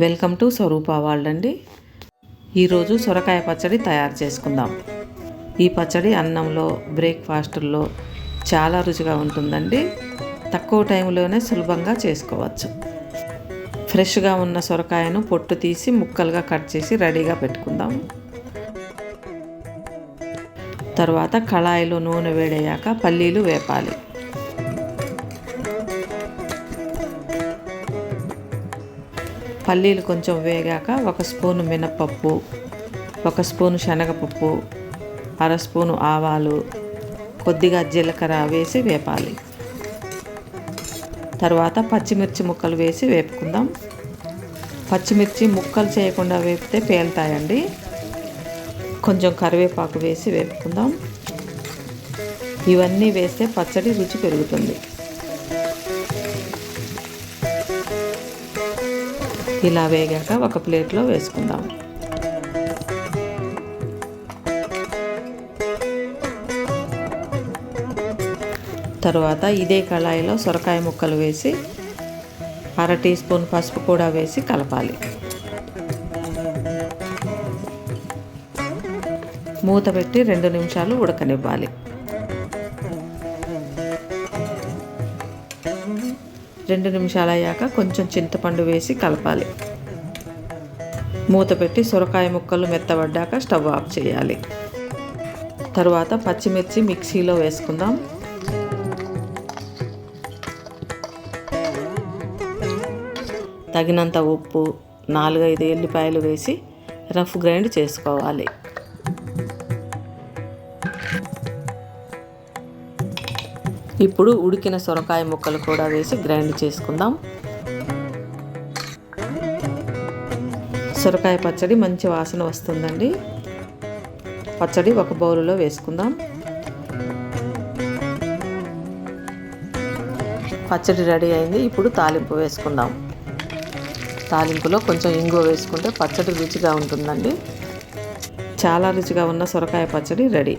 Welcome to Swaroopa world అండి. ఈరోజు సొరకాయ పచ్చడి తయారు చేసుకుందాం. ఈ పచ్చడి అన్నంలో, బ్రేక్ఫాస్టుల్లో చాలా రుచిగా ఉంటుందండి. తక్కువ టైంలోనే సులభంగా చేసుకోవచ్చు. ఫ్రెష్గా ఉన్న సొరకాయను పొట్టు తీసి ముక్కలుగా కట్ చేసి రెడీగా పెట్టుకుందాం. తర్వాత కళాయిలో నూనె వేడయ్యాక పల్లీలు వేపాలి. పల్లీలు కొంచెం వేగాక 1 స్పూను మినపప్పు, 1 స్పూను శనగపప్పు, అర స్పూను ఆవాలు, కొద్దిగా జీలకర్ర వేసి వేపాలి. తర్వాత పచ్చిమిర్చి ముక్కలు వేసి వేపుకుందాం. పచ్చిమిర్చి ముక్కలు చేయకుండా వేపితే పేలుతాయండి. కొంచెం కరివేపాకు వేసి వేపుకుందాం. ఇవన్నీ వేస్తే పచ్చడి రుచి పెరుగుతుంది. ఇలా వేగాక ఒక ప్లేట్లో వేసుకుందాం. తరువాత ఇదే కళాయిలో సొరకాయ ముక్కలు వేసి అర టీ స్పూన్ పసుపు కూడా వేసి కలపాలి. మూత పెట్టి 2 నిమిషాలు ఉడకనివ్వాలి. 2 నిమిషాలు అయ్యాక కొంచెం చింతపండు వేసి కలపాలి. మూత పెట్టి సొరకాయ ముక్కలు మెత్తబడ్డాక స్టవ్ ఆఫ్ చేయాలి. తరువాత పచ్చిమిర్చి మిక్సీలో వేసుకుందాం. తగినంత ఉప్పు, 4-5 ఎల్లిపాయలు వేసి రఫ్ గ్రైండ్ చేసుకోవాలి. ఇప్పుడు ఉడికిన సొరకాయ ముక్కలు కూడా వేసి గ్రైండ్ చేసుకుందాం. సొరకాయ పచ్చడి మంచి వాసన వస్తుందండి. పచ్చడి ఒక బౌలులో వేసుకుందాం. పచ్చడి రెడీ అయింది. ఇప్పుడు తాలింపు వేసుకుందాం. తాలింపులో కొంచెం ఇంగువ వేసుకుంటే పచ్చడి రుచిగా ఉంటుందండి. చాలా రుచిగా ఉన్న సొరకాయ పచ్చడి రెడీ.